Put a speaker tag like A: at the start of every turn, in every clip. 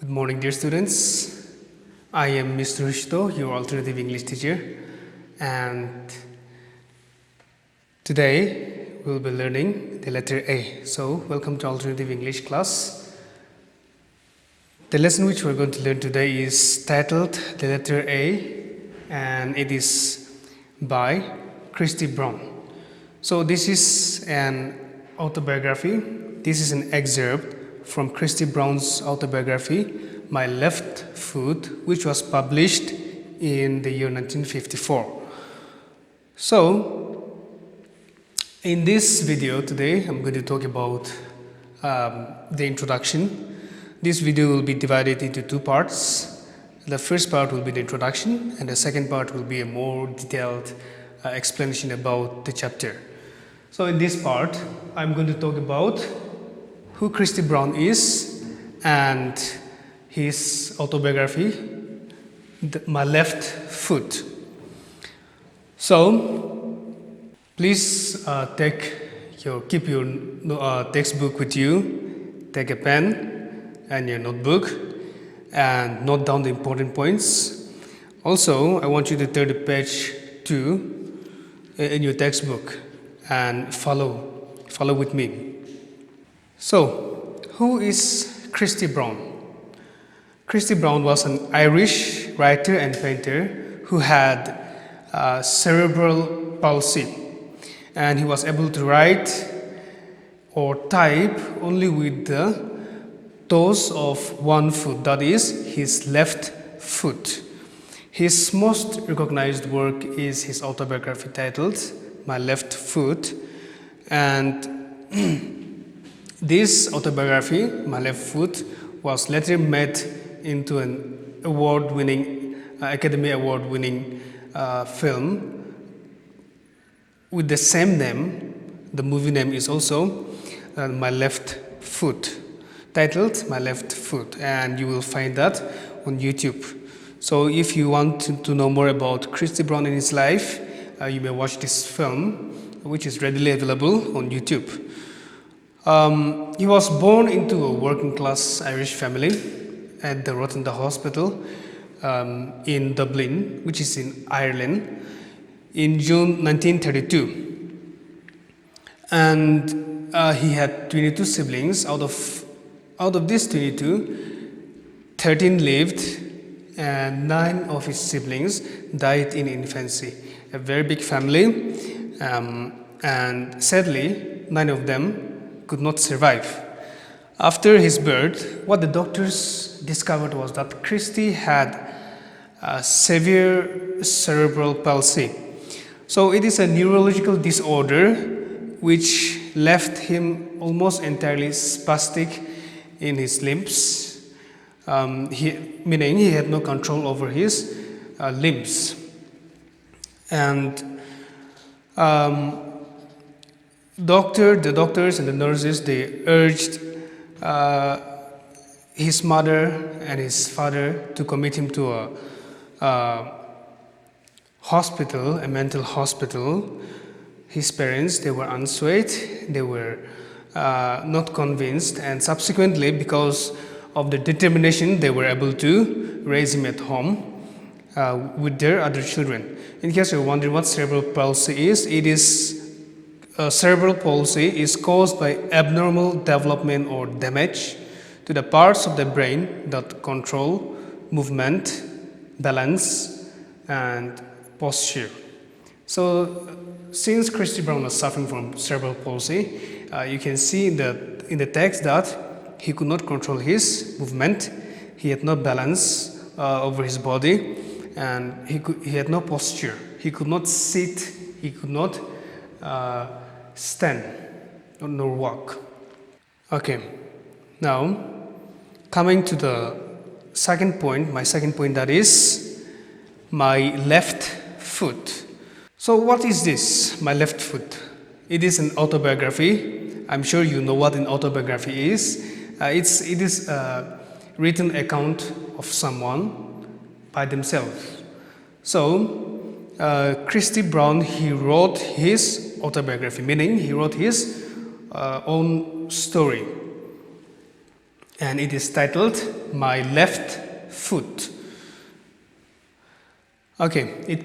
A: Good morning, dear students. I am Mr. Hushito, your alternative English teacher, and today we'll be learning the letter A. So, welcome to alternative English class. The lesson which we're going to learn today is titled The Letter A, and it is by Christy Brown. So, this is an autobiography. This is an excerpt from Christy Brown's autobiography, My Left Foot, which was published in the year 1954. So, in this video today, I'm going to talk about the introduction. This video will be divided into two parts. The first part will be the introduction, and the second part will be a more detailed explanation about the chapter. So, in this part, I'm going to talk about who Christy Brown is and his autobiography, My Left Foot. So, please keep your textbook with you, take a pen and your notebook, and note down the important points. Also, I want you to turn to page 2 in your textbook and follow with me. So, who is Christy Brown? Christy Brown was an Irish writer and painter who had cerebral palsy, and he was able to write or type only with the toes of one foot, that is, his left foot. His most recognized work is his autobiography titled My Left Foot, and this autobiography, My Left Foot, was later made into an Academy Award-winning film with the same name. The movie name is also My Left Foot, titled My Left Foot, and you will find that on YouTube. So if you want to know more about Christy Brown and his life, you may watch this film, which is readily available on YouTube. He was born into a working-class Irish family at the Rotunda Hospital in Dublin, which is in Ireland, in June 1932. And he had 22 siblings. Out of these 22, 13 lived, and 9 of his siblings died in infancy. A very big family, and sadly, 9 of them could not survive. After his birth, what the doctors discovered was that Christy had severe cerebral palsy. So it is a neurological disorder which left him almost entirely spastic in his limbs, meaning he had no control over his limbs. And the doctors and the nurses, they urged his mother and his father to commit him to a hospital, a mental hospital. His parents, they were unswayed, they were not convinced, and subsequently, because of the determination, they were able to raise him at home with their other children. In case you're wondering what cerebral palsy is, it is cerebral palsy is caused by abnormal development or damage to the parts of the brain that control movement, balance, and posture. So, since Christy Brown was suffering from cerebral palsy, you can see in the text that he could not control his movement, he had no balance over his body, and he had no posture. He could not sit, he could not stand nor walk. Okay, now coming to the second point, my second point, that is my left foot. So what is this, my left foot? It is an autobiography. I'm sure you know what an autobiography is. It is a written account of someone by themselves. So Christy Brown, he wrote his autobiography, meaning he wrote his own story. and it is titled My Left Foot. Okay,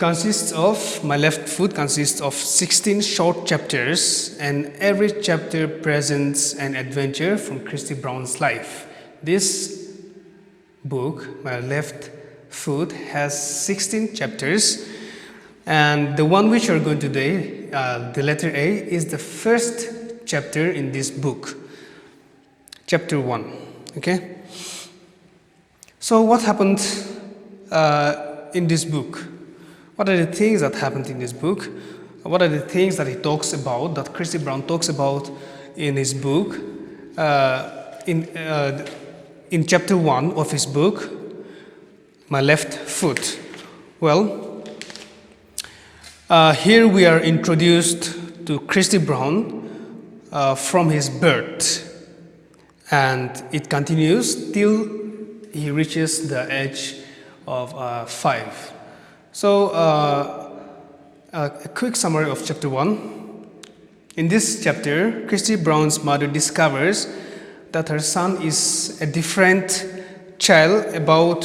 A: My Left Foot consists of 16 short chapters, and every chapter presents an adventure from Christy Brown's life. This book, My Left Foot, has 16 chapters, and the one which we're going today, the letter A, is the first chapter in this book, chapter 1. Okay? So what happened in this book? What are the things that happened in this book? What are the things that he talks about, that Christy Brown talks about in his book? In chapter 1 of his book, My Left Foot. Well, here we are introduced to Christy Brown from his birth, and it continues till he reaches the age of 5. So, a quick summary of chapter 1. In this chapter, Christy Brown's mother discovers that her son is a different child about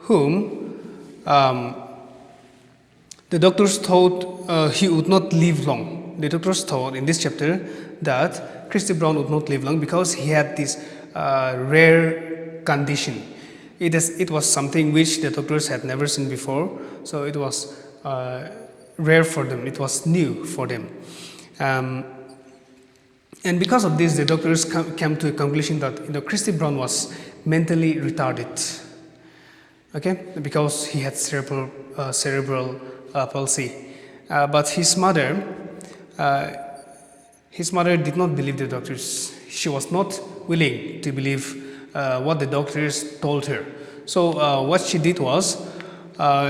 A: whom the doctors thought he would not live long. The doctors thought in this chapter that Christy Brown would not live long because he had this rare condition. It was something which the doctors had never seen before, so it was rare for them. It was new for them. And because of this, the doctors came to a conclusion that Christy Brown was mentally retarded. Okay, because he had cerebral palsy. But his mother did not believe the doctors. She was not willing to believe what the doctors told her. So what she did was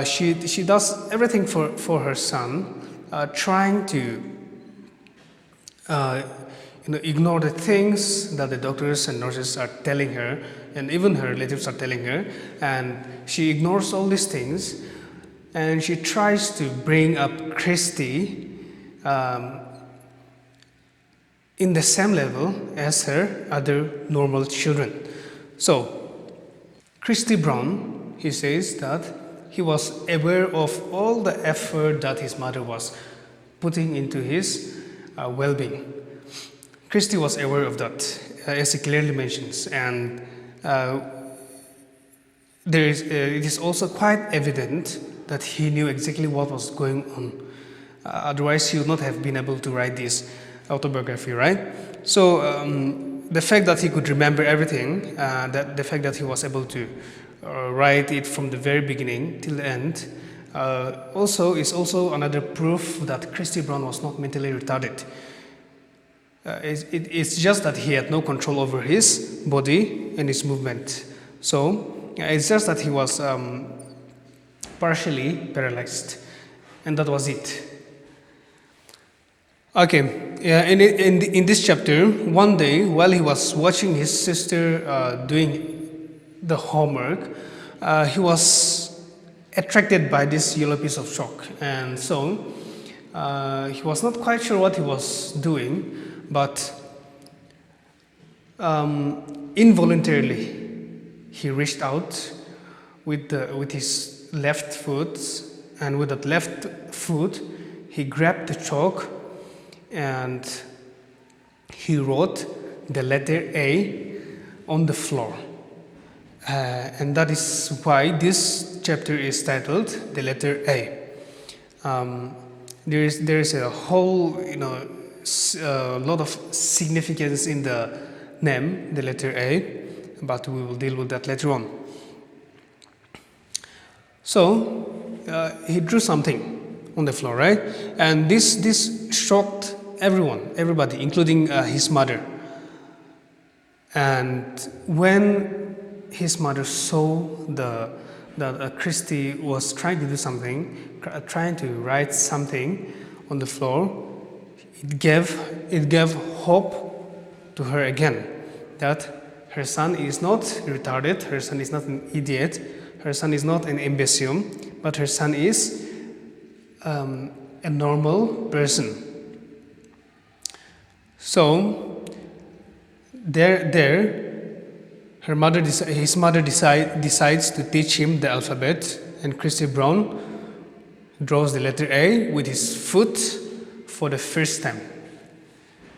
A: she does everything for her son, trying to ignore the things that the doctors and nurses are telling her, and even her relatives are telling her, and she ignores all these things, and she tries to bring up Christy in the same level as her other normal children. So, Christy Brown, he says that he was aware of all the effort that his mother was putting into his well-being. Christy was aware of that, as he clearly mentions, and it is also quite evident that he knew exactly what was going on. Otherwise, he would not have been able to write this autobiography, right? So, the fact that he could remember everything, the fact that he was able to write it from the very beginning till the end, is also another proof that Christy Brown was not mentally retarded. It's just that he had no control over his body and his movement. So it's just that he was partially paralyzed, and that was it. Okay, in this chapter, one day while he was watching his sister doing the homework, he was attracted by this yellow piece of chalk, and so he was not quite sure what he was doing, but involuntarily he reached out with his left foot, and with that left foot he grabbed the chalk and he wrote the letter A on the floor. And that is why this chapter is titled The Letter A. There is a whole, lot of significance in the name, the letter A, but we will deal with that later on. So he drew something on the floor, right? And this shocked everybody, including his mother. And when his mother saw that Christy was trying to do something, trying to write something on the floor, it gave hope to her again that her son is not retarded, her son is not an idiot, her son is not an imbecile, but her son is a normal person. So there His mother decides to teach him the alphabet, and Christy Brown draws the letter A with his foot for the first time.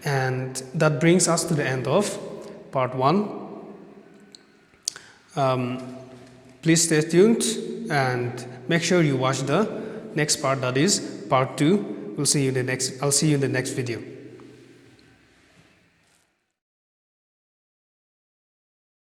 A: And that brings us to the end of part 1. Please stay tuned and make sure you watch the next part, that is part 2. I'll see you in the next video.